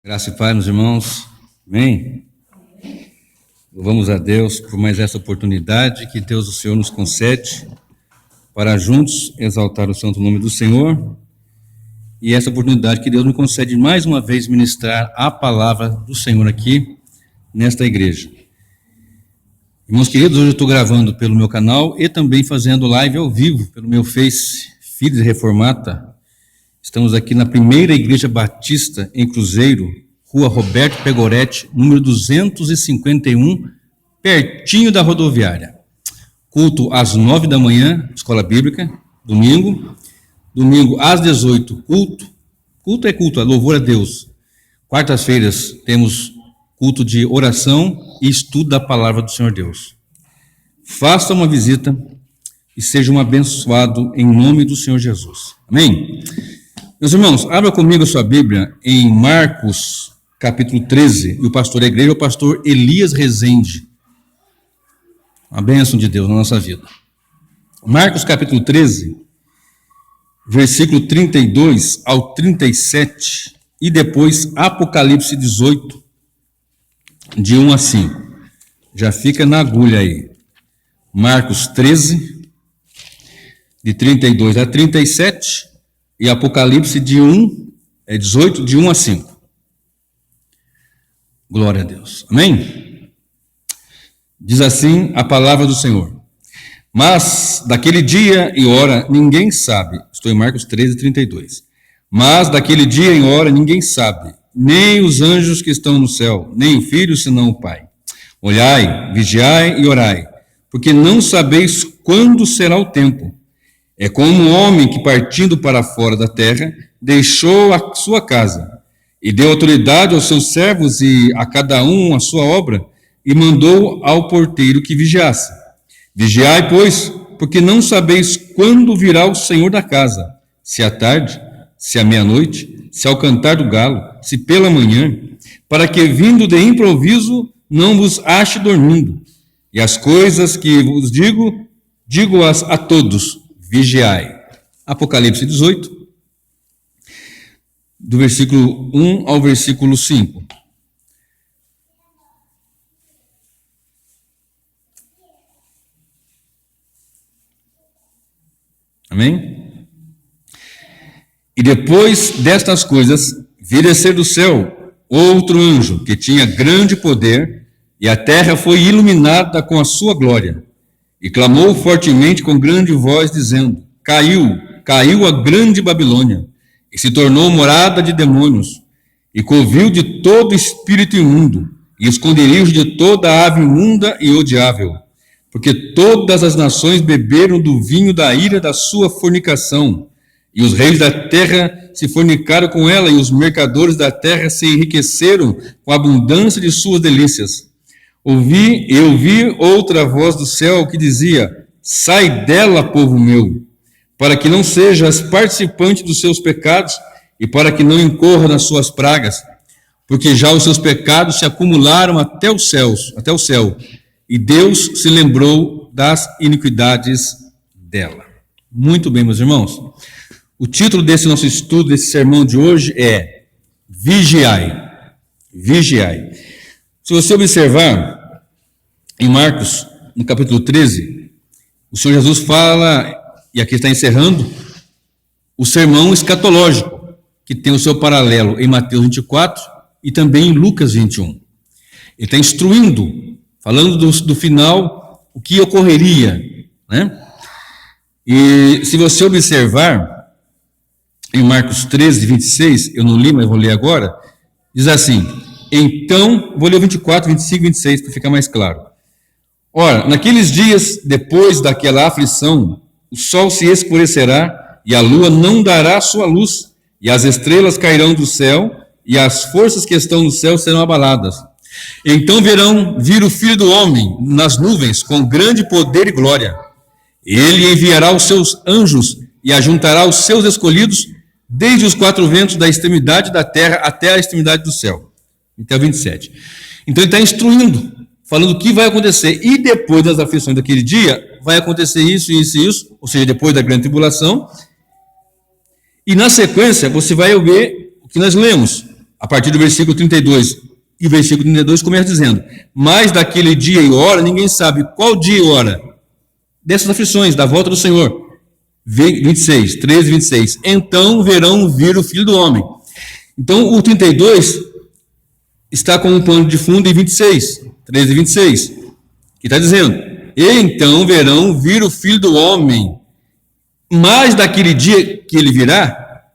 Graça e paz, meus irmãos. Amém? Louvamos a Deus por mais essa oportunidade que Deus, o Senhor, nos concede para juntos exaltar o santo nome do Senhor, e essa oportunidade que Deus nos concede mais uma vez ministrar a palavra do Senhor aqui nesta igreja. Irmãos queridos, hoje eu estou gravando pelo meu canal e também fazendo live ao vivo pelo meu Face, Filhos Reformata. Estamos aqui na primeira igreja batista em Cruzeiro, Rua Roberto Pegoretti, número 251, pertinho da rodoviária. Culto às 9 da manhã, escola bíblica, domingo às 18, culto é culto, é louvor a Deus. Quartas-feiras temos culto de oração e estudo da palavra do Senhor Deus. Faça uma visita e seja um abençoado em nome do Senhor Jesus. Amém? Meus irmãos, abra comigo a sua Bíblia em Marcos, capítulo 13, e o pastor da igreja é o pastor Elias Rezende. Uma bênção de Deus na nossa vida. Marcos, capítulo 13, versículo 32 ao 37, e depois Apocalipse 18, de 1 a 5. Já fica na agulha aí. Marcos 13, de 32 a 37, e Apocalipse 18, de 1 a 5. Glória a Deus. Amém? Diz assim a palavra do Senhor. Mas daquele dia e hora ninguém sabe. Estou em Marcos 13, 32. Mas daquele dia e hora ninguém sabe, nem os anjos que estão no céu, nem o Filho, senão o Pai. Olhai, vigiai e orai, porque não sabeis quando será o tempo. É como um homem que, partindo para fora da terra, deixou a sua casa, e deu autoridade aos seus servos e a cada um a sua obra, e mandou ao porteiro que vigiasse. Vigiai, pois, porque não sabeis quando virá o Senhor da casa, se à tarde, se à meia-noite, se ao cantar do galo, se pela manhã, para que, vindo de improviso, não vos ache dormindo. E as coisas que vos digo-as a todos, vigiai. Apocalipse 18, do versículo 1 ao versículo 5. Amém? E depois destas coisas, vi descer do céu outro anjo, que tinha grande poder, e a terra foi iluminada com a sua glória. E clamou fortemente com grande voz, dizendo: Caiu a grande Babilônia, e se tornou morada de demônios, e covil de todo espírito imundo, e esconderijo de toda ave imunda e odiável, porque todas as nações beberam do vinho da ira da sua fornicação, e os reis da terra se fornicaram com ela, e os mercadores da terra se enriqueceram com a abundância de suas delícias. Eu vi outra voz do céu que dizia: sai dela, povo meu, para que não sejas participante dos seus pecados e para que não incorra nas suas pragas, porque já os seus pecados se acumularam até o céu, e Deus se lembrou das iniquidades dela. Muito bem, meus irmãos. O título desse nosso estudo, desse sermão de hoje é Vigiai. Vigiai. Se você observar, em Marcos, no capítulo 13, o Senhor Jesus fala, e aqui está encerrando, o sermão escatológico, que tem o seu paralelo em Mateus 24 e também em Lucas 21. Ele está instruindo, falando do final, o que ocorreria, né? E se você observar, em Marcos 13, 26, eu não li, mas vou ler agora, diz assim: então, vou ler o 24, 25 e 26 para ficar mais claro. Ora, naqueles dias, depois daquela aflição, o sol se escurecerá, e a lua não dará sua luz, e as estrelas cairão do céu, e as forças que estão no céu serão abaladas. Então vir o Filho do Homem nas nuvens, com grande poder e glória. Ele enviará os seus anjos, e ajuntará os seus escolhidos, desde os quatro ventos da extremidade da terra até a extremidade do céu. Até o 27. Então ele está instruindo, falando o que vai acontecer. E depois das aflições daquele dia, vai acontecer isso, isso e isso, ou seja, depois da grande tribulação. E na sequência, você vai ver o que nós lemos. a partir do versículo 32, e o versículo 32 começa dizendo: mas daquele dia e hora, ninguém sabe qual dia e hora dessas aflições, da volta do Senhor. 26, 13 e 26. Então verão vir o Filho do Homem. Então o 32 está com um pano de fundo em 26, 13 e 26, que está dizendo: e então verão vir o Filho do Homem, mas daquele dia que ele virá,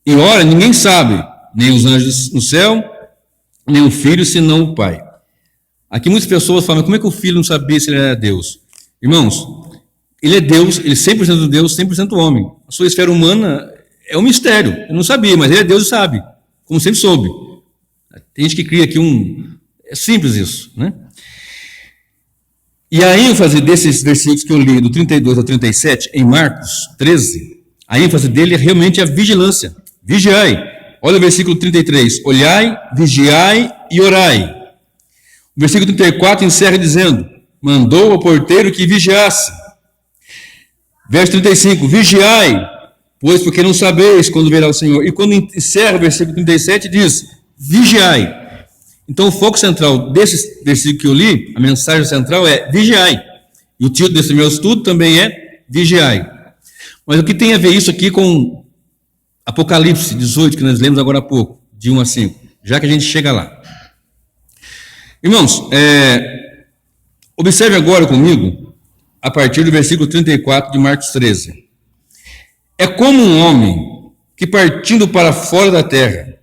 e hora ninguém sabe, nem os anjos no céu, nem o Filho, senão o Pai. Aqui muitas pessoas falam: como é que o Filho não sabia se ele era Deus? Irmãos, ele é Deus, ele é 100% Deus, 100% homem. A sua esfera humana é um mistério, eu não sabia, mas ele é Deus e sabe, como sempre soube. Tem gente que cria aqui é simples isso, né? E a ênfase desses versículos que eu li, do 32 ao 37, em Marcos 13, a ênfase dele é realmente a vigilância. Vigiai. Olha o versículo 33. Olhai, vigiai e orai. O versículo 34 encerra dizendo: mandou ao porteiro que vigiasse. Verso 35. Vigiai, pois porque não sabeis quando virá o Senhor. E quando encerra o versículo 37, diz: vigiai. Então o foco central desse versículo que eu li, a mensagem central é vigiai. E o título desse meu estudo também é vigiai. Mas o que tem a ver isso aqui com Apocalipse 18, que nós lemos agora há pouco, de 1 a 5, já que a gente chega lá. Irmãos, observe agora comigo, a partir do versículo 34 de Marcos 13. É como um homem que, partindo para fora da terra,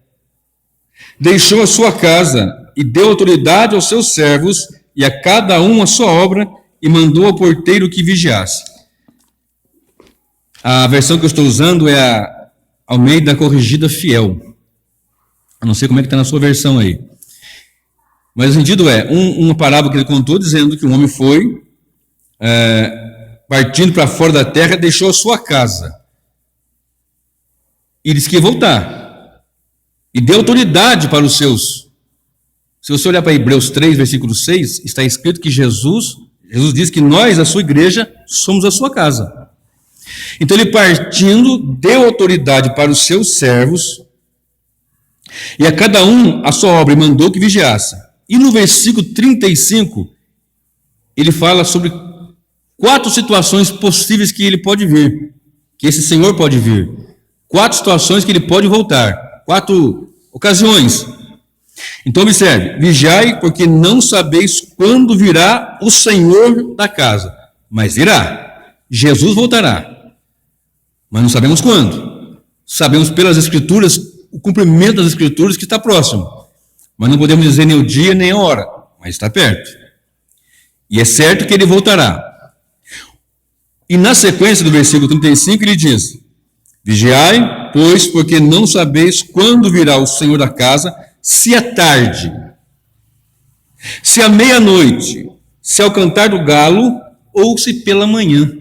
deixou a sua casa e deu autoridade aos seus servos e a cada um a sua obra, e mandou ao porteiro que vigiasse. A versão que eu estou usando é a Almeida Corrigida Fiel. Eu não sei como é que está na sua versão aí. Mas o sentido é, uma parábola que ele contou dizendo que um homem foi, partindo para fora da terra, deixou a sua casa. E disse que ia voltar. E deu autoridade para os seus. Se você olhar para Hebreus 3, versículo 6, está escrito que Jesus diz que nós, a sua igreja, somos a sua casa. Então ele, partindo, deu autoridade para os seus servos, e a cada um a sua obra, e mandou que vigiasse. E no versículo 35, ele fala sobre 4 situações possíveis que ele pode vir, que esse Senhor pode vir. 4 situações que ele pode voltar, 4 ocasiões. Então observe: vigiai, porque não sabeis quando virá o Senhor da casa, mas virá. Jesus voltará, mas não sabemos quando. Sabemos pelas Escrituras, o cumprimento das Escrituras, que está próximo, mas não podemos dizer nem o dia nem a hora, mas está perto. E é certo que ele voltará. E na sequência do versículo 35 ele diz: vigiai, pois, porque não sabeis quando virá o Senhor da casa, se é tarde, se à meia-noite, se ao cantar do galo, ou se pela manhã.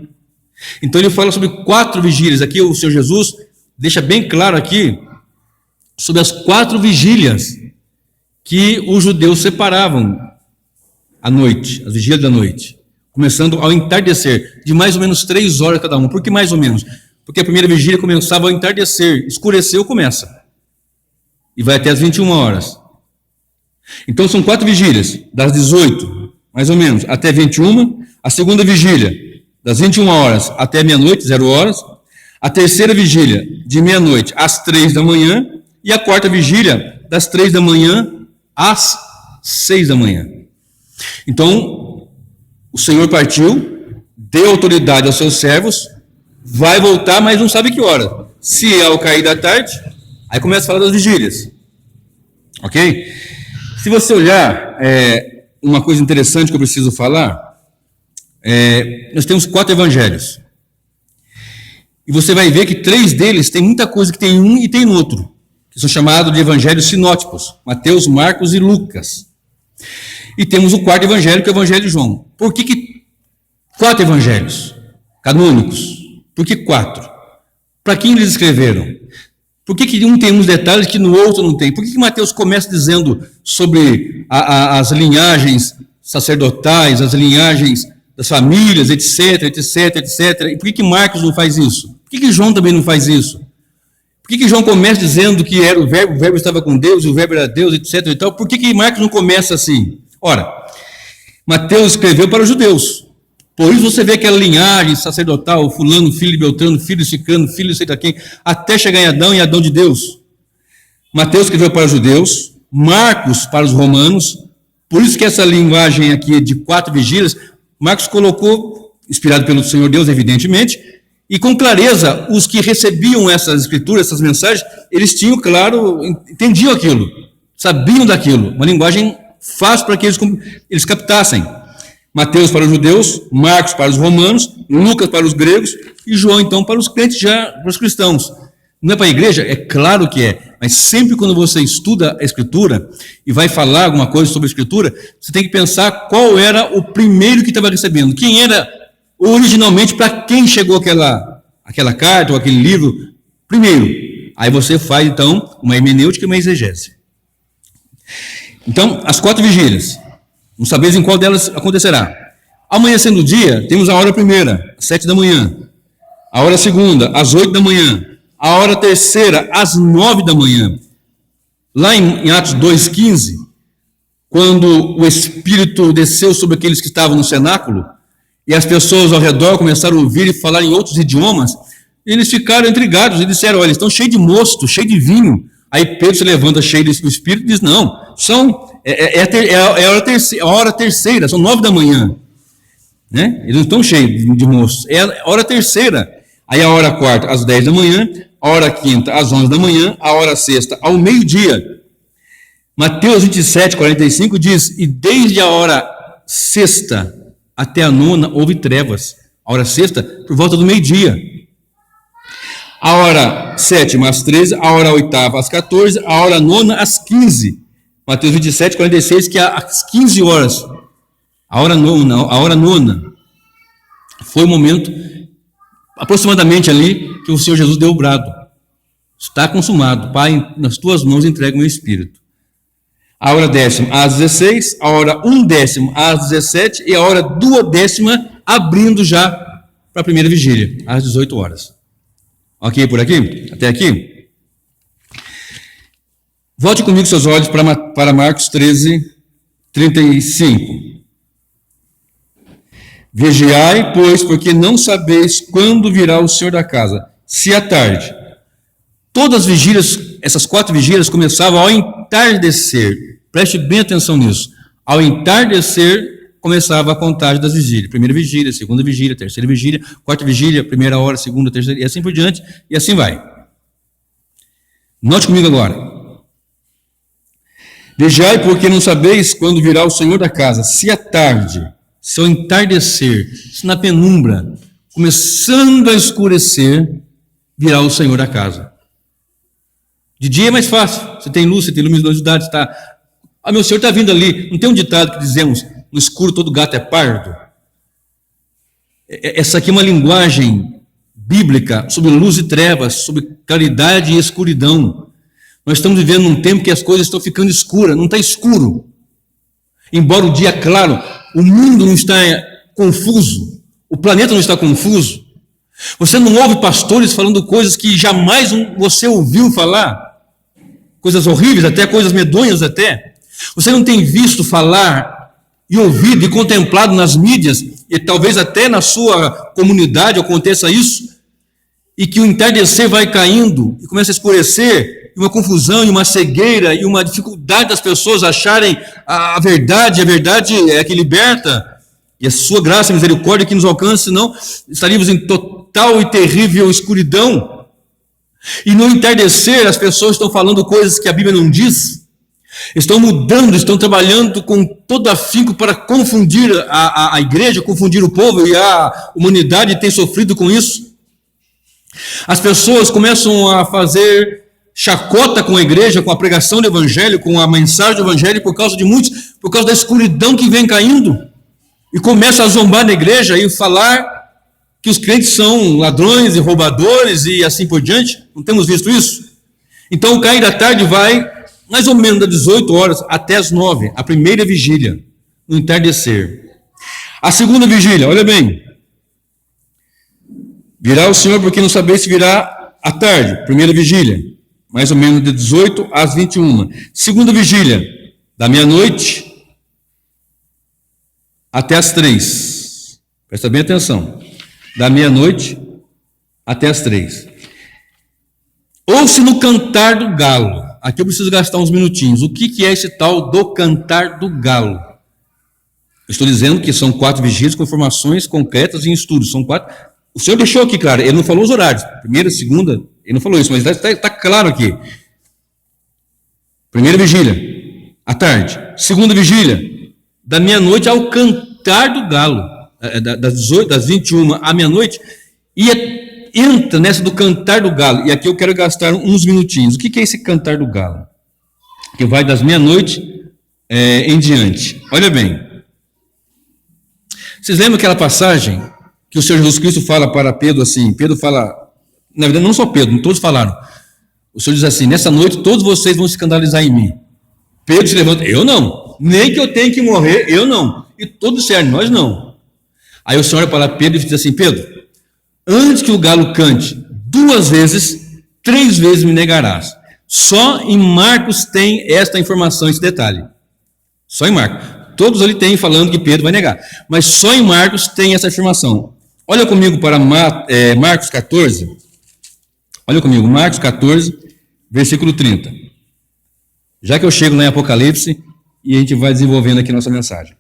Então ele fala sobre 4 vigílias. Aqui o Senhor Jesus deixa bem claro aqui sobre as 4 vigílias que os judeus separavam à noite, as vigílias da noite, começando ao entardecer, de mais ou menos 3 horas cada uma. Por que mais ou menos? Porque a primeira vigília começava ao entardecer, escureceu, começa, e vai até as 21 horas. Então são 4 vigílias, das 18, mais ou menos, até 21. A segunda vigília, das 21 horas até meia-noite, 0 horas. A terceira vigília, de meia-noite às 3 da manhã. E a quarta vigília, das 3 da manhã às 6 da manhã. Então, o Senhor partiu, deu autoridade aos seus servos, vai voltar, mas não sabe que hora. Se é ao cair da tarde, aí começa a falar das vigílias. Ok? Se você olhar, uma coisa interessante que eu preciso falar, nós temos 4 evangelhos. E você vai ver que 3 deles tem muita coisa que tem um e tem no outro, que são chamados de evangelhos sinóticos: Mateus, Marcos e Lucas. E temos o 4º evangelho, que é o evangelho de João. Por que 4 evangelhos canônicos? Por que 4? Para quem eles escreveram? Por que um tem uns detalhes que no outro não tem? Por que Mateus começa dizendo sobre as linhagens sacerdotais, as linhagens das famílias, etc, etc, etc? E por que Marcos não faz isso? Por que João também não faz isso? Por que João começa dizendo que era o verbo estava com Deus, e o verbo era Deus, etc. e tal? Por que Marcos não começa assim? Ora, Mateus escreveu para os judeus. Por isso você vê aquela linhagem sacerdotal, fulano, filho de Beltrano, filho de Cicrano, filho de sei lá quem, até chegar em Adão e Adão de Deus. Mateus escreveu para os judeus, Marcos para os romanos. Por isso que essa linguagem aqui de 4 vigílias, Marcos colocou, inspirado pelo Senhor Deus, evidentemente, e com clareza, os que recebiam essas escrituras, essas mensagens, eles tinham, claro, entendiam aquilo, sabiam daquilo, uma linguagem fácil para que eles captassem. Mateus para os judeus, Marcos para os romanos, Lucas para os gregos, e João, então, para os crentes, já para os cristãos. Não é para a igreja? É claro que é, mas sempre quando você estuda a Escritura e vai falar alguma coisa sobre a Escritura, você tem que pensar qual era o primeiro que estava recebendo, quem era originalmente, para quem chegou aquela carta ou aquele livro primeiro. Aí você faz, então, uma hermenêutica e uma exegese. Então, as 4 vigílias, não sabeis em qual delas acontecerá. Amanhecendo o dia, temos a hora primeira, às 7 da manhã, a hora segunda, às 8 da manhã, a hora terceira, às 9 da manhã. Lá em Atos 2,15, quando o Espírito desceu sobre aqueles que estavam no cenáculo, e as pessoas ao redor começaram a ouvir e falar em outros idiomas, eles ficaram intrigados e disseram, olha, eles estão cheios de mosto, cheios de vinho. Aí Pedro se levanta cheio do Espírito e diz, não, a hora terceira, são 9 da manhã. Né? Eles não estão cheios de mosto, é a hora terceira. Aí a hora quarta, às 10 da manhã, a hora quinta, às 11 da manhã, a hora sexta, ao meio-dia. Mateus 27, 45 diz, e desde a hora sexta até a nona houve trevas. A hora sexta, por volta do meio-dia. A hora sétima, às 13, a hora oitava, às 14, a hora nona, às 15. Mateus 27, 46, que é às 15 horas. A hora nona foi o momento, aproximadamente ali, que o Senhor Jesus deu o brado. Está consumado. Pai, nas tuas mãos entrego o meu espírito. A hora 10ª às 16, a hora 1/10 às 17 e a hora 2/10 abrindo já para a primeira vigília, às 18 horas. Ok por aqui? Até aqui? Volte comigo seus olhos para Marcos 13, 35. Vigiai, pois, porque não sabeis quando virá o Senhor da casa, se à tarde. Todas as vigílias, essas 4 vigílias começavam ao entardecer. Preste bem atenção nisso. Ao entardecer, começava a contagem das vigílias. Primeira vigília, segunda vigília, terceira vigília, quarta vigília, primeira hora, segunda, terceira, e assim por diante, e assim vai. Note comigo agora. Vigiai, porque não sabeis quando virá o Senhor da casa, se à tarde, se ao entardecer, se na penumbra, começando a escurecer, virá o Senhor da casa. De dia é mais fácil, você tem luz, você tem luminosidade, está... Ah, meu Senhor está vindo ali. Não tem um ditado que dizemos, no escuro todo gato é pardo? Essa aqui é uma linguagem bíblica sobre luz e trevas, sobre claridade e escuridão. Nós estamos vivendo num tempo que as coisas estão ficando escuras, não está escuro. Embora o dia claro, o mundo não está confuso, o planeta não está confuso. Você não ouve pastores falando coisas que jamais você ouviu falar, coisas horríveis até, coisas medonhas até. Você não tem visto falar e ouvido e contemplado nas mídias, e talvez até na sua comunidade aconteça isso, e que o entardecer vai caindo e começa a escurecer, e uma confusão, e uma cegueira, e uma dificuldade das pessoas acharem a verdade é que liberta, e a sua graça e misericórdia que nos alcança, senão estaríamos em total e terrível escuridão. E no entardecer as pessoas estão falando coisas que a Bíblia não diz, estão mudando, estão trabalhando com todo afinco para confundir a igreja, confundir o povo, e a humanidade tem sofrido com isso. As pessoas começam a fazer chacota com a igreja, com a pregação do evangelho, com a mensagem do evangelho, por causa de muitos, por causa da escuridão que vem caindo, e começam a zombar na igreja e falar que os crentes são ladrões e roubadores e assim por diante. Não temos visto isso? Então o cair da tarde vai mais ou menos das 18 horas até as 9, a primeira vigília, no entardecer. A segunda vigília, olha bem, virá o Senhor, porque não sabeis se virá À tarde, primeira vigília, mais ou menos de 18 às 21. Segunda vigília, da meia-noite até as 3. Presta bem atenção. Da meia-noite até as 3. Ouça no cantar do galo. Aqui eu preciso gastar uns minutinhos. O que é esse tal do cantar do galo? Eu estou dizendo que são 4 vigílias com informações concretas em estudos. São 4. O senhor deixou aqui claro, ele não falou os horários. Primeira, segunda, ele não falou isso, mas está claro aqui. Primeira vigília, à tarde. Segunda vigília, da meia-noite ao cantar do galo. Das 21 à meia-noite. E entra nessa do cantar do galo. E aqui eu quero gastar uns minutinhos. O que é esse cantar do galo? Que vai das meia-noite em diante. Olha bem. Vocês lembram aquela passagem que o Senhor Jesus Cristo fala para Pedro assim? Pedro fala, na verdade não só Pedro, todos falaram. O Senhor diz assim: nessa noite todos vocês vão se escandalizar em mim. Pedro se levanta: eu não. Nem que eu tenha que morrer, eu não. E todos disseram: nós não. Aí o Senhor olha para Pedro e diz assim: Pedro, antes que o galo cante 2 vezes, 3 vezes me negarás. Só em Marcos tem esta informação, esse detalhe. Só em Marcos. Todos ali têm falando que Pedro vai negar. Mas só em Marcos tem essa afirmação. Olha comigo para Marcos 14. Olha comigo, Marcos 14, versículo 30. Já que eu chego lá em Apocalipse e a gente vai desenvolvendo aqui nossa mensagem.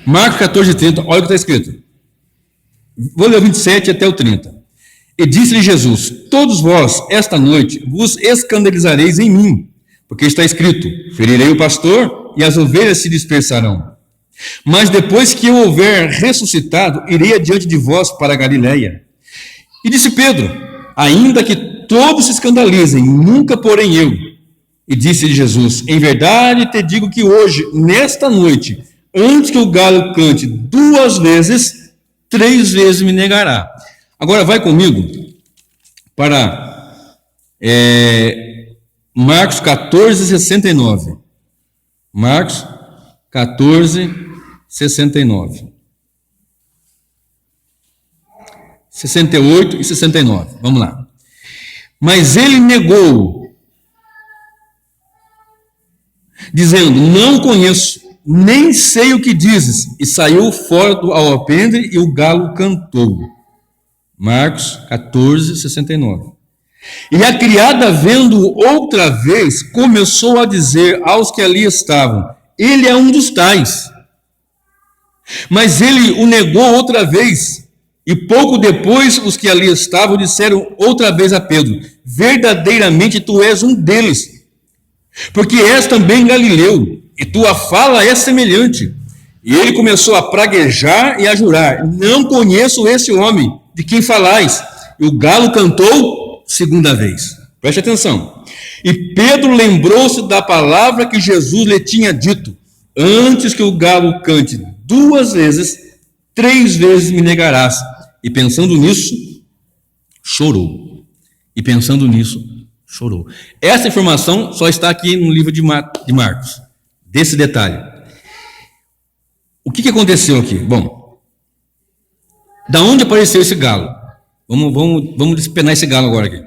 Marcos 14, 30, olha o que está escrito. Vou ler o 27 até o 30. E disse-lhe Jesus: todos vós, esta noite, vos escandalizareis em mim, porque está escrito: ferirei o pastor e as ovelhas se dispersarão. Mas depois que eu houver ressuscitado, irei adiante de vós para a Galiléia. E disse Pedro: ainda que todos se escandalizem, nunca porém eu. E disse-lhe Jesus: em verdade te digo que hoje, nesta noite, antes que o galo cante 2 vezes, 3 vezes me negará. Agora vai comigo para Marcos 14, 69. Marcos 14, 69. 68 e 69. Vamos lá. Mas ele negou, dizendo: não conheço, nem sei o que dizes. E saiu fora do alpendre e o galo cantou. Marcos 14, 69. E a criada, vendo outra vez, começou a dizer aos que ali estavam: ele é um dos tais. Mas ele o negou outra vez. E pouco depois, os que ali estavam disseram outra vez a Pedro: verdadeiramente tu és um deles, porque és também galileu, e tua fala é semelhante. E ele começou a praguejar e a jurar: não conheço esse homem de quem falais. E o galo cantou 2ª vez. Preste atenção. E Pedro lembrou-se da palavra que Jesus lhe tinha dito: antes que o galo cante 2 vezes, 3 vezes me negarás. E pensando nisso, chorou. E pensando nisso, chorou. Essa informação só está aqui no livro de Marcos, desse detalhe. O que aconteceu aqui? Bom, da onde apareceu esse galo? Vamos despenar esse galo agora aqui.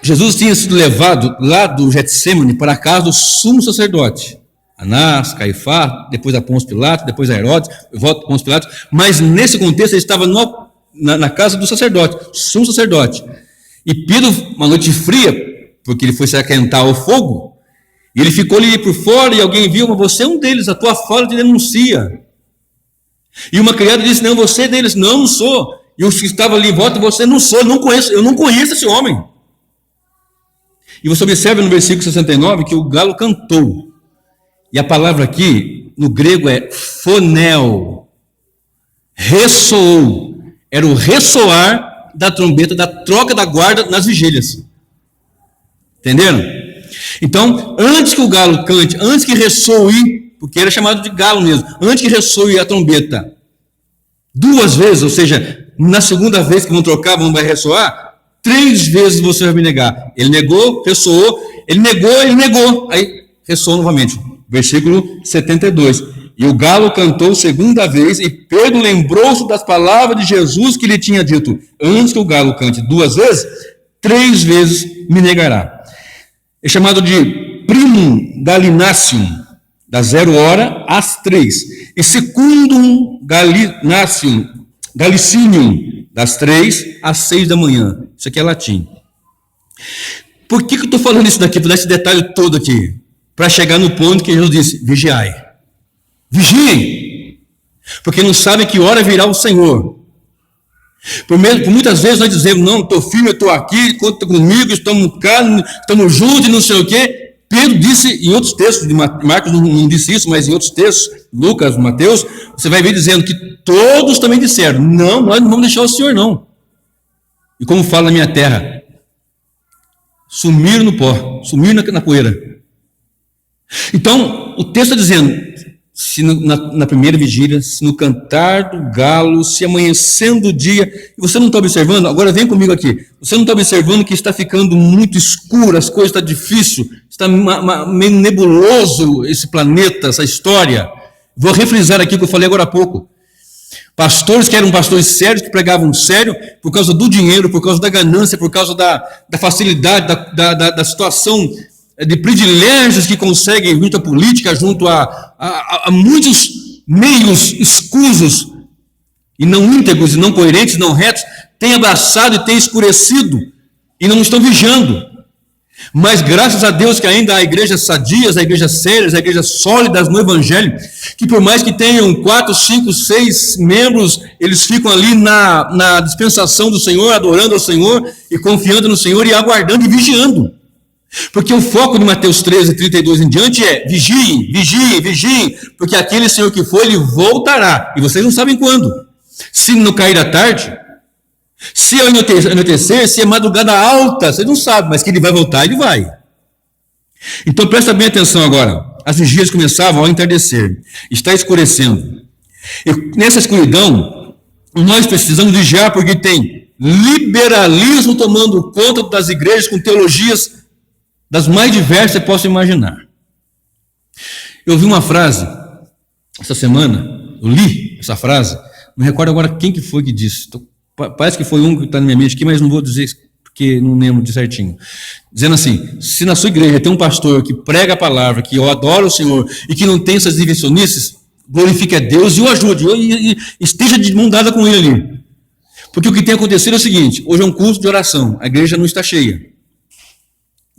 Jesus tinha sido levado lá do Getsêmani para a casa do sumo sacerdote. Anás, Caifás, depois a Pôncio Pilatos, depois a Herodes, volta a Pôncio Pilatos. Mas nesse contexto ele estava na casa do sacerdote, sumo sacerdote. E Pedro, uma noite fria, porque ele foi se aquentar ao fogo, e ele ficou ali por fora e alguém viu: mas você é um deles, a tua fala te denuncia. E uma criada disse: não, você é deles. Não, não sou. E os que estavam ali em volta: você não sou, eu não conheço esse homem. E você observa no versículo 69 que o galo cantou. E a palavra aqui, no grego, é phonel. Ressoou. Era o ressoar da trombeta, da troca da guarda nas vigílias. Entenderam? Então, antes que o galo cante, antes que ressoe, porque era chamado de galo mesmo, antes que ressoe a trombeta 2 vezes, ou seja, na 2ª vez que vão trocar, vai ressoar, 3 vezes você vai me negar. Ele negou, ressoou, ele negou, aí ressoou novamente. Versículo 72. E o galo cantou segunda vez, e Pedro lembrou-se das palavras de Jesus que lhe tinha dito: antes que o galo cante 2 vezes, 3 vezes me negará. É chamado de primum galináceum, da 0 hora às 3. E secundum galicinium, das 3 às 6 da manhã. Isso aqui é latim. Por que eu estou falando isso daqui, por dar esse detalhe todo aqui? Para chegar no ponto que Jesus disse: vigiai. Vigiem, porque não sabem que hora virá o Senhor. Por muitas vezes nós dizemos: não, estou firme, eu estou aqui, conta comigo, estamos cá, estamos juntos e não sei o quê. Pedro disse em outros textos, Marcos não disse isso, mas em outros textos, Lucas, Mateus, você vai ver dizendo que todos também disseram: não, nós não vamos deixar o Senhor não. E como fala na minha terra, sumiram no pó, sumiram na poeira. Então, o texto está dizendo: se na primeira vigília, se no cantar do galo, se amanhecendo o dia, e você não está observando, agora vem comigo aqui, você não está observando que está ficando muito escuro, as coisas estão difíceis, está meio nebuloso esse planeta, essa história. Vou refrisar aqui o que eu falei agora há pouco. Pastores que eram pastores sérios, que pregavam sério, por causa do dinheiro, por causa da ganância, por causa da facilidade, da situação de privilégios que conseguem junto à política, junto a muitos meios escusos e não íntegros, e não coerentes, não retos, têm abraçado e têm escurecido e não estão vigiando. Mas graças a Deus que ainda há igrejas sadias, há igrejas sérias, há igrejas sólidas no Evangelho, que por mais que tenham 4, 5, 6 membros, eles ficam ali na dispensação do Senhor, adorando ao Senhor e confiando no Senhor e aguardando e vigiando. Porque o foco de Mateus 13, 32 em diante é: vigiem, vigiem, vigiem, porque aquele Senhor que foi, ele voltará, e vocês não sabem quando. Se não cair à tarde, se anoitecer, se é madrugada alta, vocês não sabem, mas que ele vai voltar, ele vai. Então presta bem atenção agora. As vigílias começavam ao entardecer, está escurecendo. E nessa escuridão, nós precisamos vigiar, porque tem liberalismo tomando conta das igrejas com teologias das mais diversas que você possa imaginar. Eu vi uma frase essa semana, eu li essa frase, não recordo agora quem que foi que disse. Parece que foi um que está na minha mente aqui, mas não vou dizer porque não lembro de certinho. Dizendo assim: se na sua igreja tem um pastor que prega a palavra, que adora o Senhor e que não tem essas divisionistas, glorifique a Deus e o ajude, e esteja de mão dada com ele ali. Porque o que tem acontecido é o seguinte: hoje é um culto de oração, a igreja não está cheia.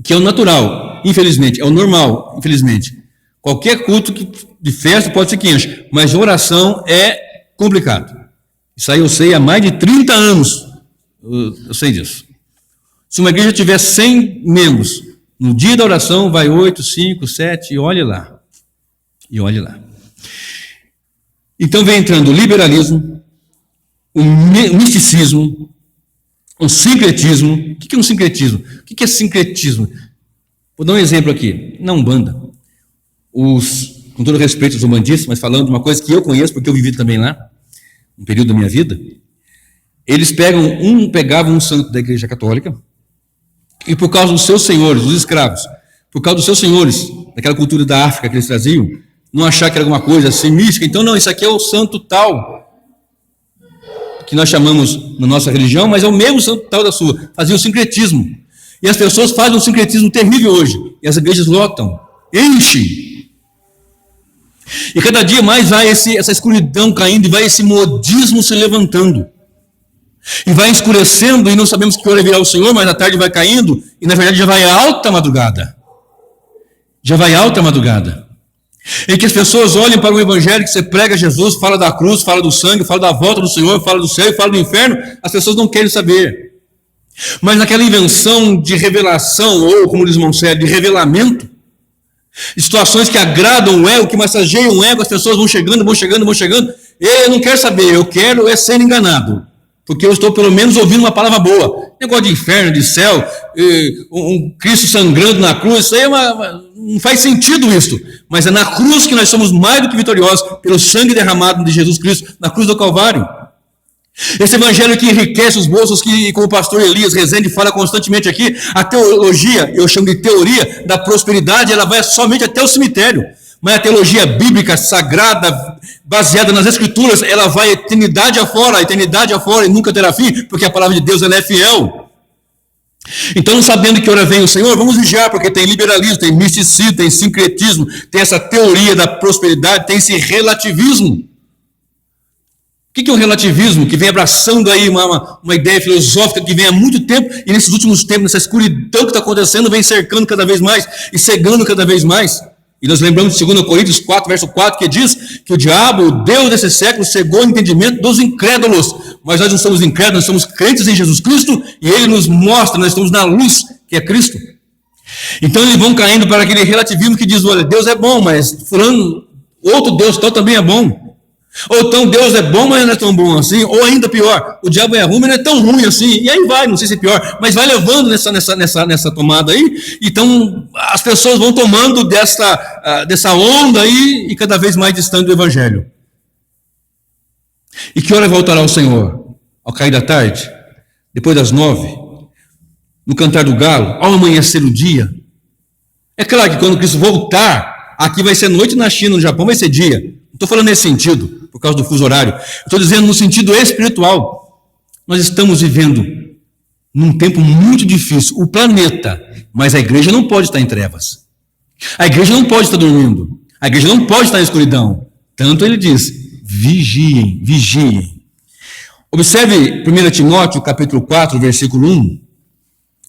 Que é o natural, infelizmente, é o normal, infelizmente. Qualquer culto de festa pode ser que enche, mas oração é complicado. Isso aí eu sei há mais de 30 anos, eu sei disso. Se uma igreja tiver 100 membros, no dia da oração vai 8, 5, 7, e olhe lá. E olhe lá. Então vem entrando o liberalismo, o misticismo, o sincretismo. O que é um sincretismo? O que é sincretismo? Vou dar um exemplo aqui. Na Umbanda, com todo respeito aos umbandistas, mas falando de uma coisa que eu conheço, porque eu vivi também lá, um período da minha vida, eles pegavam um santo da Igreja Católica, e por causa dos seus senhores, os escravos, por causa dos seus senhores, daquela cultura da África que eles traziam, não achar que era alguma coisa assim mística, então não, isso aqui é o santo tal, que nós chamamos na nossa religião, mas é o mesmo santo tal da sua. Fazia o sincretismo. E as pessoas fazem um sincretismo terrível hoje. E as igrejas lotam, enchem. E cada dia mais vai essa escuridão caindo, e vai esse modismo se levantando. E vai escurecendo, e não sabemos que hora virá o Senhor, mas a tarde vai caindo, e na verdade já vai alta madrugada. Já vai alta madrugada. Em que as pessoas olhem para o Evangelho que você prega Jesus, fala da cruz, fala do sangue, fala da volta do Senhor, fala do céu, fala do inferno, as pessoas não querem saber. Mas naquela invenção de revelação, ou como diz Monsenhor, de revelamento, situações que agradam o ego, que massageiam o ego, as pessoas vão chegando, eu não quero saber, eu quero é ser enganado, porque eu estou pelo menos ouvindo uma palavra boa. Negócio de inferno, de céu, um Cristo sangrando na cruz, isso aí não faz sentido isso. Mas é na cruz que nós somos mais do que vitoriosos, pelo sangue derramado de Jesus Cristo, na cruz do Calvário. Esse evangelho que enriquece os bolsos, que, como o pastor Elias Rezende fala constantemente aqui, a teologia, eu chamo de teoria da prosperidade, ela vai somente até o cemitério. Mas a teologia bíblica, sagrada, baseada nas Escrituras, ela vai a eternidade afora, e nunca terá fim, porque a palavra de Deus ela é fiel. Então, sabendo que hora vem o Senhor, vamos vigiar, porque tem liberalismo, tem misticismo, tem sincretismo, tem essa teoria da prosperidade, tem esse relativismo. O que é o relativismo? Que vem abraçando aí uma ideia filosófica que vem há muito tempo, e nesses últimos tempos, nessa escuridão que está acontecendo, vem cercando cada vez mais e cegando cada vez mais. E nós lembramos de 2 Coríntios 4, verso 4, que diz que o diabo, o Deus desse século, cegou o entendimento dos incrédulos. Mas nós não somos incrédulos, nós somos crentes em Jesus Cristo, e Ele nos mostra, nós estamos na luz, que é Cristo. Então eles vão caindo para aquele relativismo que diz, olha, Deus é bom, mas fulano, outro Deus tal também é bom. Ou então Deus é bom, mas não é tão bom assim. Ou ainda pior, o diabo é ruim, mas não é tão ruim assim. E aí vai, não sei se é pior, mas vai levando nessa tomada aí. Então as pessoas vão tomando dessa onda aí e cada vez mais distante do Evangelho. E que hora voltará o Senhor? Ao cair da tarde? Depois das 9? No cantar do galo? Ao amanhecer o dia? É claro que quando Cristo voltar, aqui vai ser noite, na China, no Japão vai ser dia. Não estou falando nesse sentido, por causa do fuso horário. Estou dizendo no sentido espiritual. Nós estamos vivendo num tempo muito difícil. O planeta, mas a igreja não pode estar em trevas. A igreja não pode estar dormindo. A igreja não pode estar em escuridão. Tanto ele diz, vigiem, vigiem. Observe 1 Timóteo, capítulo 4, versículo 1,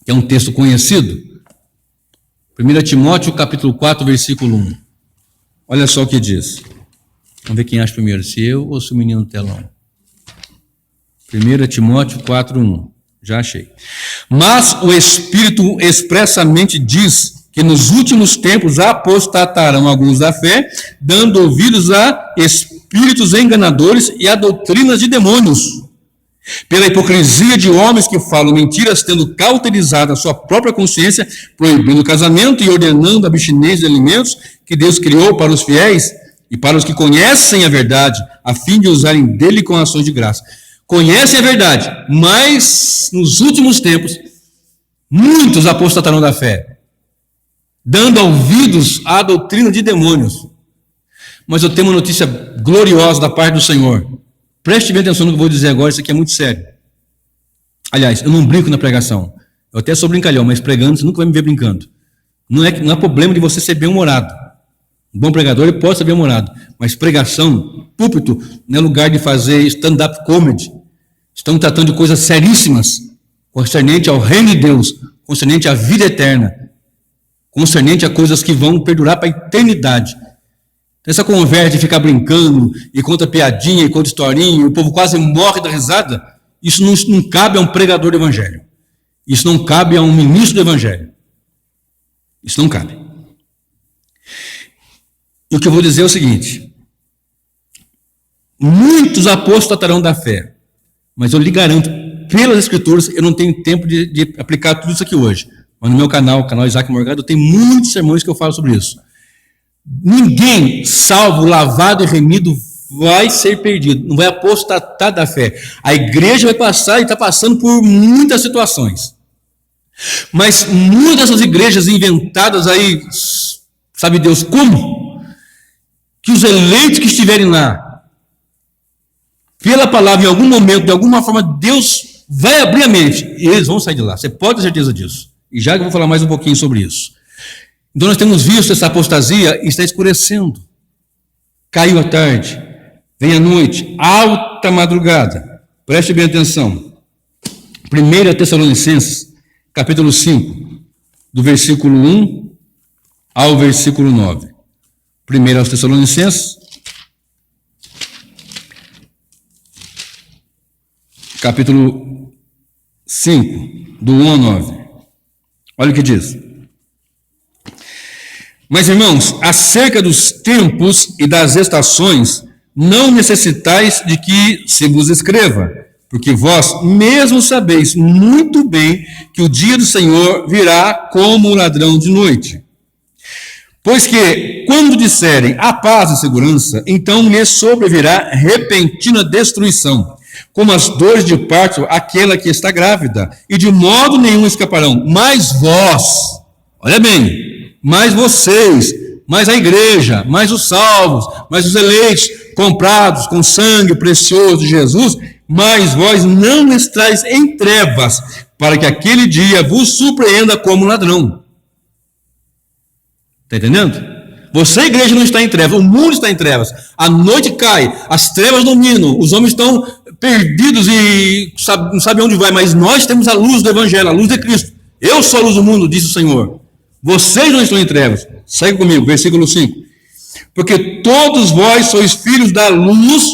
que é um texto conhecido. 1 Timóteo, capítulo 4, versículo 1. Olha só o que diz. Vamos ver quem acha primeiro, se eu ou se o menino do telão. 1 Timóteo 4:1. Já achei. Mas o Espírito expressamente diz que nos últimos tempos apostatarão alguns da fé, dando ouvidos a espíritos enganadores e a doutrinas de demônios, pela hipocrisia de homens que falam mentiras, tendo cauterizado a sua própria consciência, proibindo o casamento e ordenando a abstinência de alimentos que Deus criou para os fiéis e para os que conhecem a verdade, a fim de usarem dele com ações de graça. Conhecem a verdade, mas nos últimos tempos, muitos apostatarão da fé, dando ouvidos à doutrina de demônios. Mas eu tenho uma notícia gloriosa da parte do Senhor. Preste bem atenção no que eu vou dizer agora, isso aqui é muito sério. Aliás, eu não brinco na pregação. Eu até sou brincalhão, mas pregando, você nunca vai me ver brincando. Não é problema de você ser bem-humorado. Um bom pregador, ele pode ser bem-humorado, mas pregação, púlpito, não é lugar de fazer stand-up comedy. Estamos tratando de coisas seríssimas, concernente ao reino de Deus, concernente à vida eterna, concernente a coisas que vão perdurar para a eternidade. Essa conversa de ficar brincando, e conta piadinha, e conta historinha, e o povo quase morre da risada, isso não cabe a um pregador do Evangelho. Isso não cabe a um ministro do Evangelho. Isso não cabe. E o que eu vou dizer é o seguinte: muitos apostatarão da fé, mas eu lhe garanto, pelas Escrituras, eu não tenho tempo de aplicar tudo isso aqui hoje. Mas no meu canal, o canal Isaac Morgado, eu tenho muitos sermões que eu falo sobre isso. Ninguém, salvo, lavado e remido, vai ser perdido, não vai apostatar da fé. A igreja vai passar e está passando por muitas situações. Mas muitas dessas igrejas inventadas aí, sabe Deus como? Que os eleitos que estiverem lá, pela palavra, em algum momento, de alguma forma, Deus vai abrir a mente, e eles vão sair de lá. Você pode ter certeza disso. E já que eu vou falar mais um pouquinho sobre isso. Então nós temos visto essa apostasia e está escurecendo. Caiu a tarde, vem a noite, alta madrugada. Preste bem atenção. 1 Tessalonicenses, capítulo 5, do versículo 1 ao versículo 9. 1 aos Tessalonicenses, capítulo 5, do 1 ao 9. Olha o que diz. Mas, irmãos, acerca dos tempos e das estações, não necessitais de que se vos escreva, porque vós mesmos sabeis muito bem que o dia do Senhor virá como um ladrão de noite. Pois que, quando disserem a paz e segurança, então lhes sobrevirá repentina destruição, como as dores de parto aquela que está grávida, e de modo nenhum escaparão. Mas vós, olha bem, mas vocês mas a igreja, mas os salvos, mas os eleitos, comprados com sangue precioso de Jesus, mas vós não estáis em trevas, para que aquele dia vos surpreenda como ladrão. Está entendendo? Você, a igreja, não está em trevas, o mundo está em trevas. A noite cai, as trevas dominam, os homens estão perdidos e não sabem onde vai, mas nós temos a luz do Evangelho, a luz de Cristo. Eu sou a luz do mundo, disse o Senhor. Vocês não estão em trevas. Segue comigo, versículo 5. Porque todos vós sois filhos da luz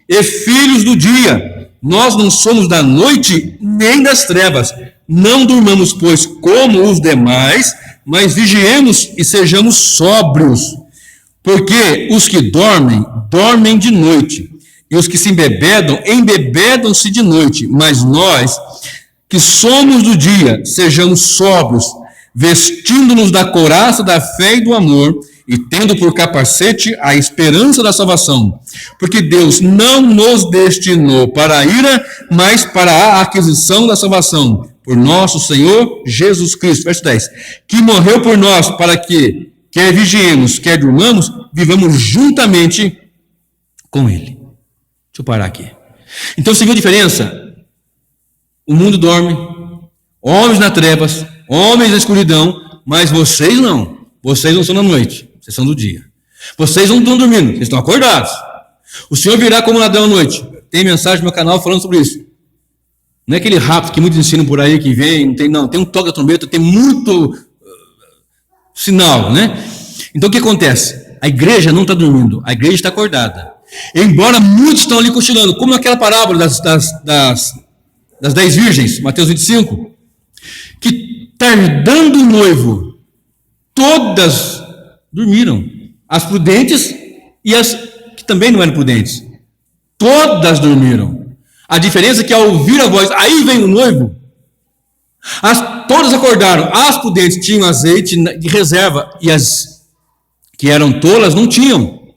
e filhos do dia. Nós não somos da noite nem das trevas. Não durmamos, pois, como os demais, mas vigiemos e sejamos sóbrios. Porque os que dormem, dormem de noite. E os que se embebedam, embebedam-se de noite. Mas nós, que somos do dia, sejamos sóbrios, vestindo-nos da couraça da fé e do amor, e tendo por capacete a esperança da salvação. Porque Deus não nos destinou para a ira, mas para a aquisição da salvação, por nosso Senhor Jesus Cristo. Verso 10. Que morreu por nós, para que, quer vigiemos, quer durmamos, vivamos juntamente com Ele. Deixa eu parar aqui. Então, você viu a diferença? O mundo dorme, homens nas trevas, homens na escuridão, mas vocês não. Vocês não são na noite, vocês são do dia. Vocês não estão dormindo, vocês estão acordados. O Senhor virá como ladrão à noite. Tem mensagem no meu canal falando sobre isso. Não é aquele rapto que muitos ensinam por aí que vem, não, tem um toque da trombeta, tem muito sinal, né? Então o que acontece? A igreja não está dormindo, a igreja está acordada. Embora muitos estão ali cochilando, como naquela parábola das 10 virgens, Mateus 25, que tardando o noivo, todas dormiram. As prudentes e as que também não eram prudentes. Todas dormiram. A diferença é que ao ouvir a voz, aí vem o noivo, todas acordaram. As prudentes tinham azeite de reserva e as que eram tolas não tinham.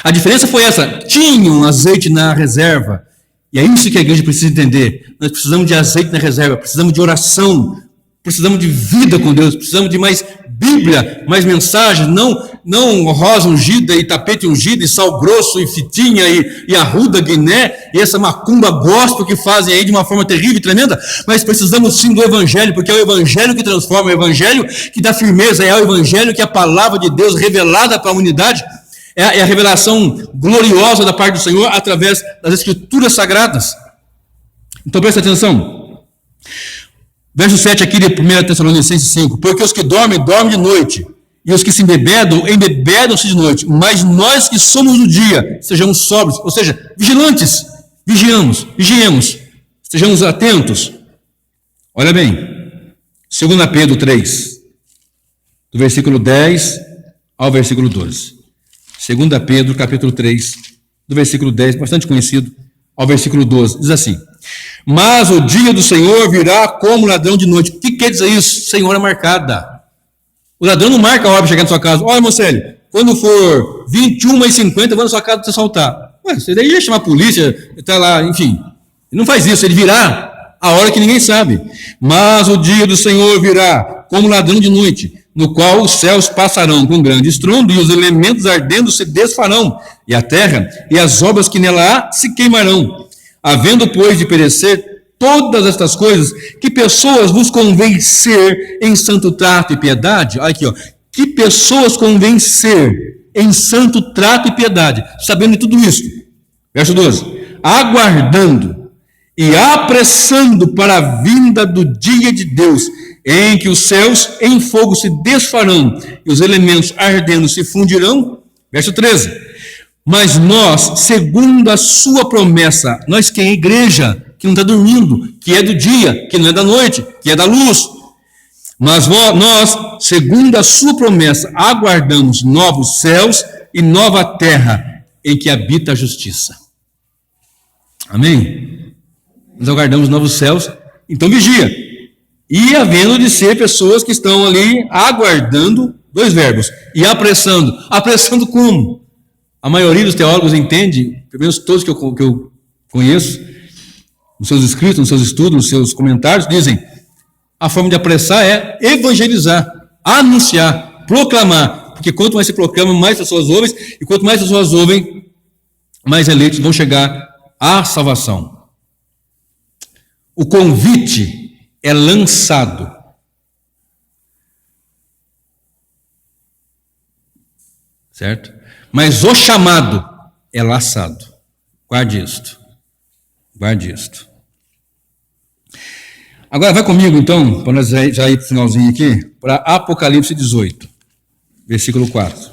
A diferença foi essa: tinham azeite na reserva. E é isso que a igreja precisa entender. Nós precisamos de azeite na reserva, precisamos de oração, precisamos de vida com Deus, precisamos de mais Bíblia, mais mensagens, não rosa ungida e tapete ungido e sal grosso e fitinha e arruda guiné e essa macumba gospel que fazem aí de uma forma terrível e tremenda, mas precisamos sim do Evangelho, porque é o Evangelho que transforma, é o Evangelho que dá firmeza, é o Evangelho que é a palavra de Deus revelada para a humanidade, é a revelação gloriosa da parte do Senhor através das Escrituras Sagradas. Então presta atenção. Verso 7 aqui de 1 Tessalonicenses 5. Porque os que dormem, dormem de noite, e os que se embebedam, embebedam-se de noite. Mas nós que somos do dia, sejamos sóbrios, ou seja, vigilantes, vigiemos, estejamos atentos. Olha bem, 2 Pedro 3, do versículo 10 ao versículo 12. 2 Pedro, capítulo 3, do versículo 10, bastante conhecido, ao versículo 12, diz assim: mas o dia do Senhor virá como ladrão de noite. O que quer dizer isso? Senhora marcada. O ladrão não marca a hora para chegar na sua casa. Olha, Marcelo, quando for 21h50, eu vou na sua casa te assaltar. Ué, você daí ia chamar a polícia, está lá, enfim. Ele não faz isso, ele virá a hora que ninguém sabe. Mas o dia do Senhor virá como ladrão de noite, no qual os céus passarão com grande estrondo e os elementos ardendo se desfarão, e a terra e as obras que nela há se queimarão. Havendo, pois, de perecer todas estas coisas, que pessoas vos convencer em santo trato e piedade? Olha aqui, ó. Que pessoas convencer em santo trato e piedade, sabendo de tudo isso. Verso 12. Aguardando e apressando para a vinda do dia de Deus, em que os céus em fogo se desfarão e os elementos ardendo se fundirão. Verso 13. Mas nós, segundo a sua promessa, nós que é a igreja, que não está dormindo, que é do dia, que não é da noite, que é da luz. Mas nós, segundo a sua promessa, aguardamos novos céus e nova terra em que habita a justiça. Amém? Nós aguardamos novos céus, então vigia. E havendo de ser pessoas que estão ali aguardando, dois verbos, e apressando. Apressando como? A maioria dos teólogos entende, pelo menos todos que eu conheço, nos seus escritos, nos seus estudos, nos seus comentários, dizem: a forma de apressar é evangelizar, anunciar, proclamar, porque quanto mais se proclama, mais pessoas ouvem, e quanto mais pessoas ouvem, mais eleitos vão chegar à salvação. O convite é lançado. Certo? Mas o chamado é laçado. Guarde isto. Guarde isto. Agora vai comigo, então, para nós já ir para o finalzinho aqui, para Apocalipse 18, versículo 4.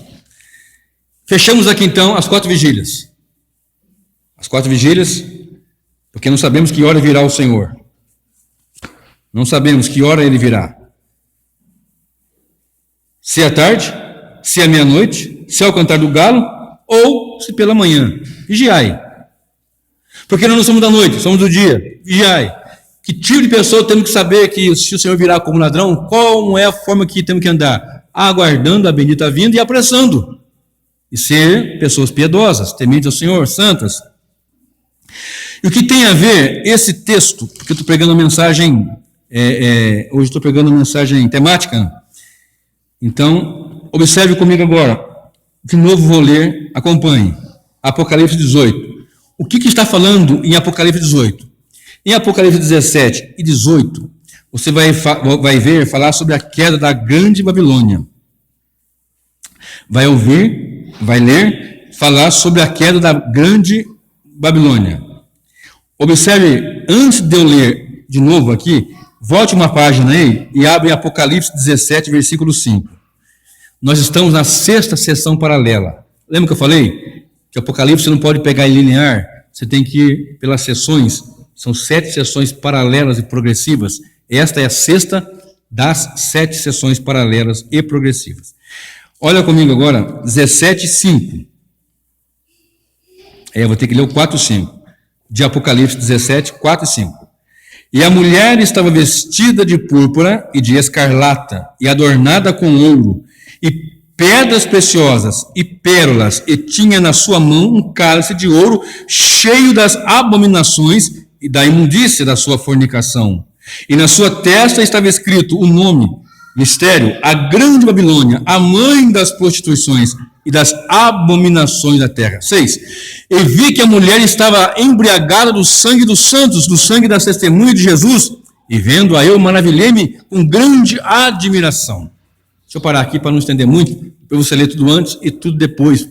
Fechamos aqui, então, as 4 vigílias. As 4 vigílias, porque não sabemos que hora virá o Senhor. Não sabemos que hora Ele virá. Se é tarde, se é meia-noite, se é o cantar do galo, ou se pela manhã. Vigiai. Porque nós não somos da noite, somos do dia. Vigiai. Que tipo de pessoa temos que saber que se o Senhor virá como ladrão, qual é a forma que temos que andar? Aguardando a bendita vinda e apressando. E ser pessoas piedosas, tementes ao Senhor, santas. E o que tem a ver esse texto, porque eu estou pregando uma mensagem, hoje estou pregando uma mensagem temática, então observe comigo agora, de novo vou ler, acompanhe, Apocalipse 18. O que está falando em Apocalipse 18? Em Apocalipse 17 e 18, você vai ver falar sobre a queda da grande Babilônia. Vai ler falar sobre a queda da grande Babilônia. Observe, antes de eu ler de novo aqui, volte uma página aí e abre Apocalipse 17, versículo 5. Nós estamos na 6ª sessão paralela. Lembra que eu falei que Apocalipse você não pode pegar em linear, você tem que ir pelas sessões. São 7 sessões paralelas e progressivas. Esta é a 6ª das 7 sessões paralelas e progressivas. Olha comigo agora, 17, 5. Eu vou ter que ler o 4 e 5. De Apocalipse 17, 4 e 5. E a mulher estava vestida de púrpura e de escarlata, e adornada com ouro, e pedras preciosas, e pérolas, e tinha na sua mão um cálice de ouro, cheio das abominações e da imundícia da sua fornicação. E na sua testa estava escrito o nome, mistério, a grande Babilônia, a mãe das prostituições e das abominações da terra. 6. E vi que a mulher estava embriagada do sangue dos santos, do sangue das testemunhas de Jesus, e vendo-a eu maravilhei-me com grande admiração. Deixa eu parar aqui para não estender muito, para você ler tudo antes e tudo depois,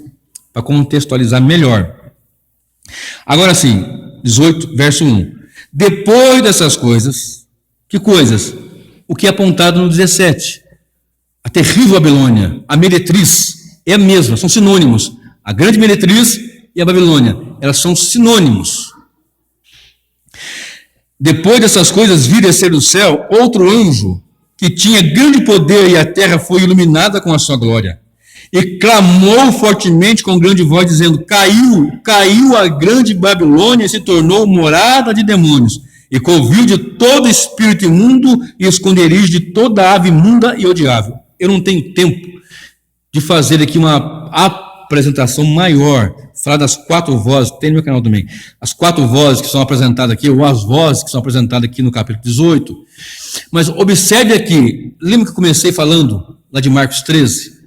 para contextualizar melhor. Agora sim, 18, verso 1. Depois dessas coisas, que coisas? O que é apontado no 17. A terrível Babilônia, a meretriz, é a mesma, são sinônimos. A grande meretriz e a Babilônia, elas são sinônimos. Depois dessas coisas, vi descer do céu outro anjo, que tinha grande poder, e a terra foi iluminada com a sua glória. E clamou fortemente com grande voz, dizendo: caiu a grande Babilônia e se tornou morada de demônios, e covil de todo espírito imundo e esconderijo de toda ave imunda e odiável. Eu não tenho tempo de fazer aqui uma apresentação maior, falar das 4 vozes, tem no meu canal também, as 4 vozes que são apresentadas aqui, ou as vozes que são apresentadas aqui no capítulo 18, mas observe aqui, lembra que eu comecei falando lá de Marcos 13,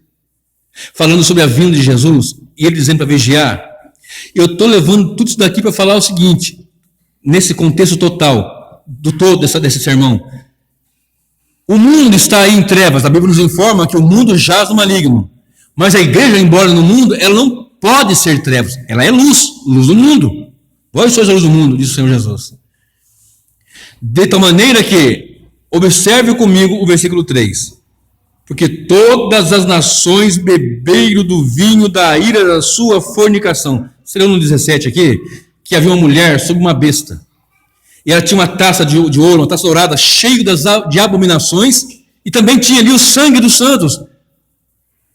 falando sobre a vinda de Jesus, e ele dizendo para vigiar. Eu estou levando tudo isso daqui para falar o seguinte, nesse contexto total, do todo desse sermão. O mundo está aí em trevas, a Bíblia nos informa que o mundo jaz no maligno, mas a igreja, embora no mundo, ela não pode ser trevas, ela é luz, luz do mundo. Vós sois a luz do mundo, diz o Senhor Jesus. De tal maneira que, observe comigo o versículo 3. Porque todas as nações beberam do vinho da ira da sua fornicação. Você leu no 17 aqui, que havia uma mulher sob uma besta. E ela tinha uma taça de ouro, uma taça dourada, cheia de abominações, e também tinha ali o sangue dos santos.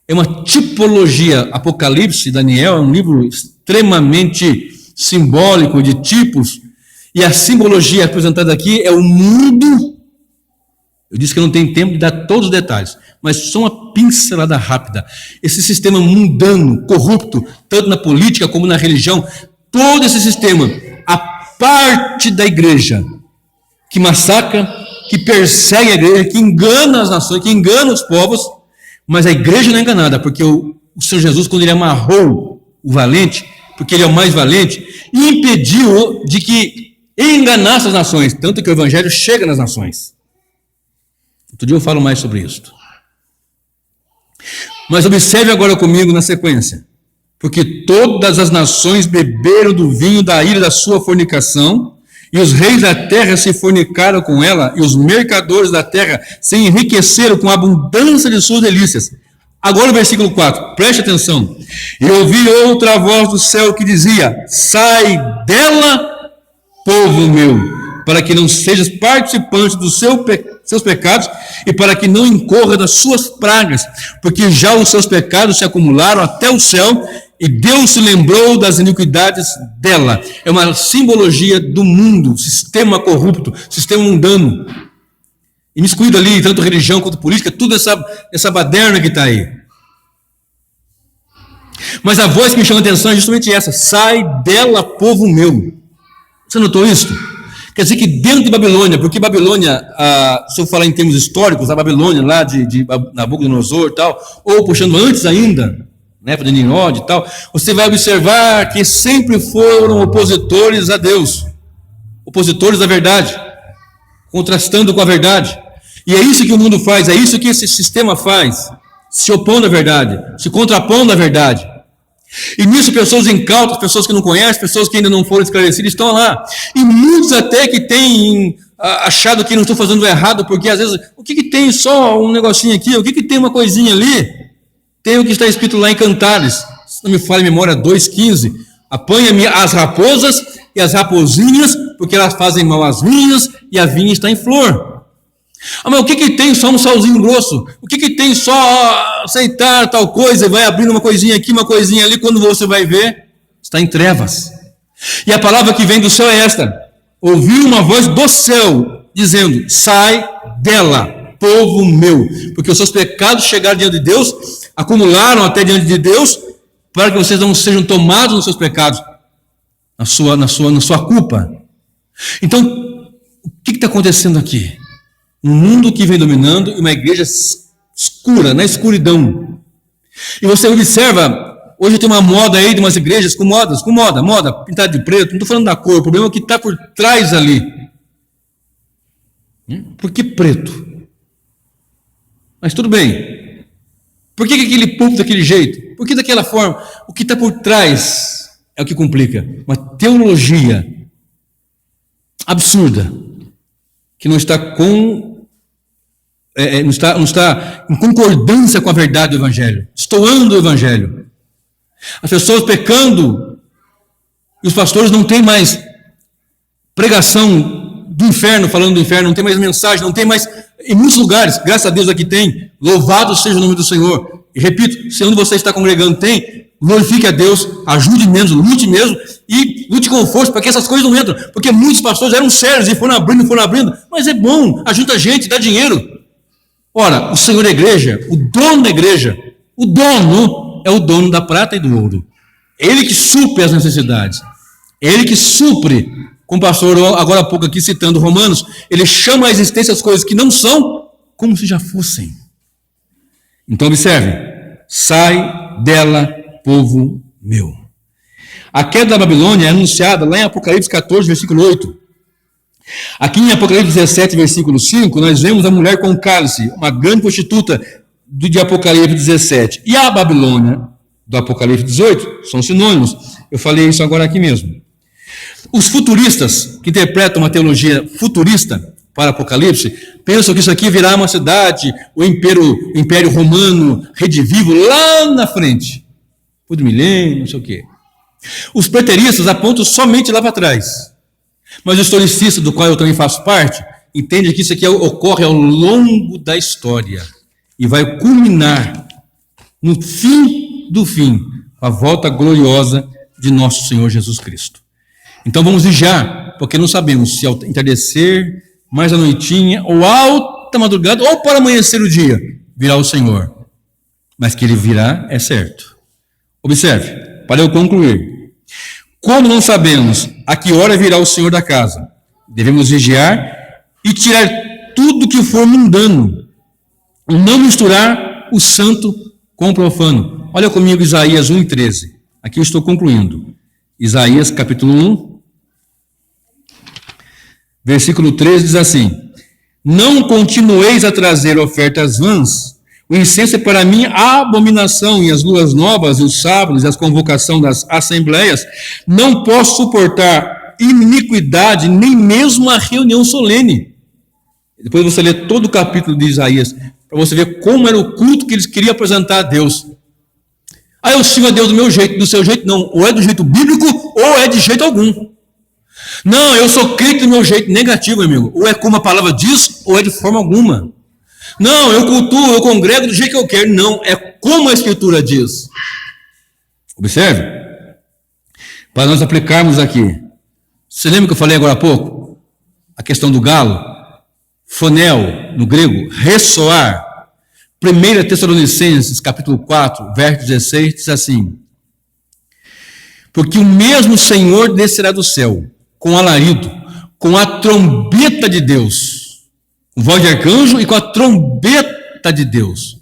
É uma tipologia. Apocalipse, Daniel, é um livro extremamente simbólico de tipos, e a simbologia apresentada aqui é o mundo. Eu disse que eu não tenho tempo de dar todos os detalhes, mas só uma pincelada rápida. Esse sistema mundano, corrupto, tanto na política como na religião, todo esse sistema, a parte da igreja que massacra, que persegue a igreja, que engana as nações, que engana os povos, Mas a igreja não é enganada, porque o Senhor Jesus, quando ele amarrou o valente, porque ele é o mais valente, impediu de que ele enganasse as nações, tanto que o evangelho chega nas nações. Outro dia eu falo mais sobre isso. Mas observe agora comigo na sequência. Porque todas as nações beberam do vinho da ira da sua fornicação, e os reis da terra se fornicaram com ela, e os mercadores da terra se enriqueceram com a abundância de suas delícias. Agora o versículo 4, preste atenção. E ouvi outra voz do céu que dizia: sai dela, povo meu, para que não sejas participante dos seus pecados e para que não incorra das suas pragas, porque já os seus pecados se acumularam até o céu e Deus se lembrou das iniquidades dela. É uma simbologia do mundo, sistema corrupto, sistema mundano. Imiscuído ali, tanto religião quanto política, tudo essa baderna que está aí. Mas a voz que me chama a atenção é justamente essa: sai dela, povo meu. Você notou isso? Quer dizer que dentro de Babilônia, porque Babilônia, se eu falar em termos históricos, a Babilônia lá de Nabucodonosor e tal, ou puxando antes ainda, né, de Nimrod e tal, você vai observar que sempre foram opositores a Deus, opositores da verdade, contrastando com a verdade. E é isso que o mundo faz, é isso que esse sistema faz, se opondo à verdade, se contrapondo à verdade. E nisso pessoas incautas, pessoas que não conhecem, pessoas que ainda não foram esclarecidas estão lá. E muitos até que têm achado que não estão fazendo errado, porque às vezes, o que tem só um negocinho aqui, o que tem uma coisinha ali? Tem o que está escrito lá em Cantares, se não me falha a memória, 2,15. Apanha-me as raposas e as raposinhas, porque elas fazem mal às vinhas e a vinha está em flor. Mas o que tem só um salzinho grosso? O que tem só aceitar tal coisa e vai abrindo uma coisinha aqui, uma coisinha ali, quando você vai ver, está em trevas. E a palavra que vem do céu é esta: ouvi uma voz do céu dizendo: sai dela, povo meu, porque os seus pecados chegaram diante de Deus, acumularam até diante de Deus, para que vocês não sejam tomados nos seus pecados, na sua culpa. Então, o que está acontecendo aqui? Um mundo que vem dominando e uma igreja escura, na escuridão. E você observa, hoje tem uma moda aí de umas igrejas com moda, pintada de preto, não estou falando da cor, o problema é o que está por trás ali. Por que preto? Mas tudo bem. Por que aquele púlpito daquele jeito? Por que daquela forma? O que está por trás é o que complica. Uma teologia absurda, que não está não está em concordância com a verdade do Evangelho, destoando do Evangelho. As pessoas pecando, e os pastores não têm mais pregação do inferno, falando do inferno, não tem mais mensagem, não tem mais, em muitos lugares, graças a Deus aqui tem, louvado seja o nome do Senhor. E repito, se onde você está congregando tem, glorifique a Deus, ajude menos, lute mesmo, e lute com força para que essas coisas não entram, porque muitos pastores eram sérios e foram abrindo, mas é bom, ajuda a gente, dá dinheiro. Ora, o Senhor da igreja, o dono da igreja, o dono é o dono da prata e do ouro. Ele que supre as necessidades, ele que supre, como o pastor agora há pouco aqui citando Romanos, ele chama a existência as coisas que não são como se já fossem. Então observe: sai dela, povo meu. A queda da Babilônia é anunciada lá em Apocalipse 14, versículo 8. Aqui em Apocalipse 17, versículo 5, nós vemos a mulher com cálice, uma grande prostituta de Apocalipse 17. E a Babilônia, do Apocalipse 18, são sinônimos. Eu falei isso agora aqui mesmo. Os futuristas, que interpretam uma teologia futurista para Apocalipse, pensam que isso aqui virá uma cidade, o Império Romano redivivo lá na frente, por milênio, não sei o quê. Os preteristas apontam somente lá para trás. Mas o historicista, do qual eu também faço parte, entende que isso aqui ocorre ao longo da história e vai culminar no fim do fim, a volta gloriosa de nosso Senhor Jesus Cristo. Então vamos vigiar, porque não sabemos se ao entardecer, mais à noitinha, ou alta madrugada, ou para amanhecer o dia, virá o Senhor. Mas que ele virá é certo. Observe, para eu concluir. Como não sabemos a que hora virá o Senhor da casa, devemos vigiar e tirar tudo que for mundano, não misturar o santo com o profano. Olha comigo Isaías 1:13. Aqui eu estou concluindo. Isaías capítulo 1, versículo 13 diz assim: não continueis a trazer ofertas vãs, o incenso é para mim a abominação, e as luas novas, e os sábados, e as convocação das assembleias. Não posso suportar iniquidade, nem mesmo a reunião solene. Depois você lê todo o capítulo de Isaías, para você ver como era o culto que eles queriam apresentar a Deus. Ah, eu sirvo a Deus do meu jeito, do seu jeito não. Ou é do jeito bíblico, ou é de jeito algum. Não, eu sou crente do meu jeito negativo, amigo. Ou é como a palavra diz, ou é de forma alguma. Não, eu cultuo, eu congrego do jeito que eu quero. Não, é como a Escritura diz. Observe. Para nós aplicarmos aqui. Você lembra que eu falei agora há pouco? A questão do galo? Fonel, no grego, ressoar. 1 Tessalonicenses, capítulo 4, verso 16, diz assim: porque o mesmo Senhor descerá do céu, com alarido, com a trombeta de Deus, com voz de arcanjo e com a trombeta de Deus.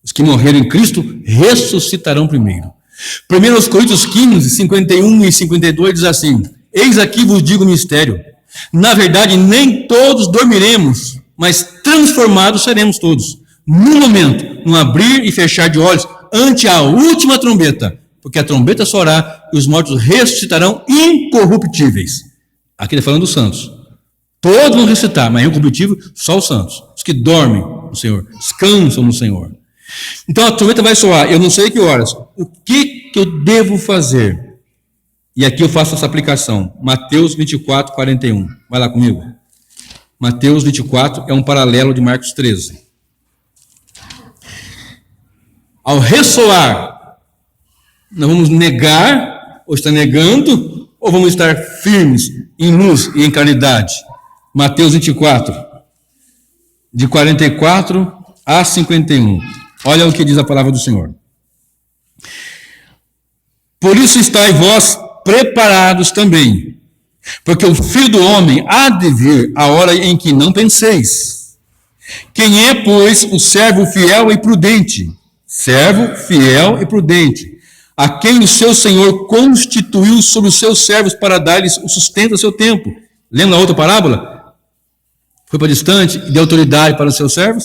Os que morreram em Cristo ressuscitarão primeiro. 1 Coríntios 15, 51 e 52 diz assim: eis aqui vos digo o mistério. Na verdade, nem todos dormiremos, mas transformados seremos todos. No momento, no abrir e fechar de olhos, ante a última trombeta, porque a trombeta soará e os mortos ressuscitarão incorruptíveis. Aqui ele está falando dos santos. Todos vão ressuscitar, mas incorruptível só os santos. Os que dormem no Senhor, descansam no Senhor. Então a trombeta vai soar, eu não sei que horas. O que eu devo fazer? E aqui eu faço essa aplicação. Mateus 24, 41. Vai lá comigo. Mateus 24 é um paralelo de Marcos 13. Ao ressoar, nós vamos negar, ou estar negando, ou vamos estar firmes em luz e em caridade. Mateus 24, de 44 a 51. Olha o que diz a palavra do Senhor. Por isso estáis vós preparados também, porque o Filho do Homem há de vir a hora em que não penseis. Quem é, pois, o servo fiel e prudente? Servo fiel e prudente, a quem o seu Senhor constituiu sobre os seus servos para dar-lhes o sustento a seu tempo. Lembra a outra parábola? Foi para distante e deu autoridade para os seus servos?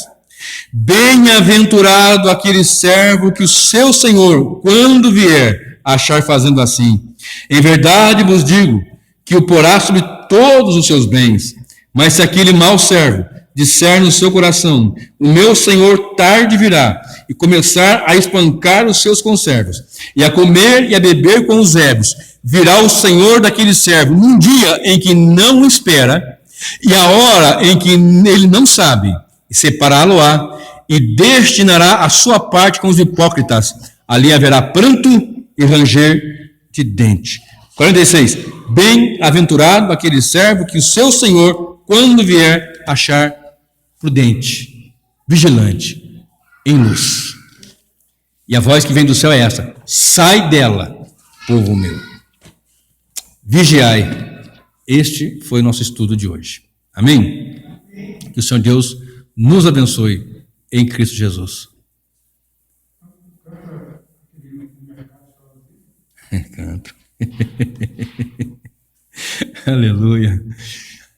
Bem-aventurado aquele servo que o seu Senhor, quando vier, achar fazendo assim. Em verdade vos digo que o porá sobre todos os seus bens. Mas se aquele mau servo disser no seu coração: o meu Senhor tarde virá, e começar a espancar os seus conservos, e a comer e a beber com os ébrios, virá o Senhor daquele servo num dia em que não o espera, e a hora em que ele não sabe, e separá-lo-á, e destinará a sua parte com os hipócritas. Ali haverá pranto e ranger de dente. 46. Bem-aventurado aquele servo que o seu Senhor, quando vier, achar prudente, vigilante, em luz. E a voz que vem do céu é essa: sai dela, povo meu. Vigiai. Este foi o nosso estudo de hoje. Amém? Que o Senhor Deus nos abençoe em Cristo Jesus. Canto. Aleluia.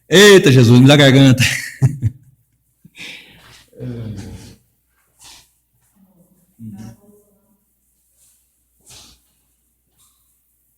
Eita, Jesus, me dá garganta.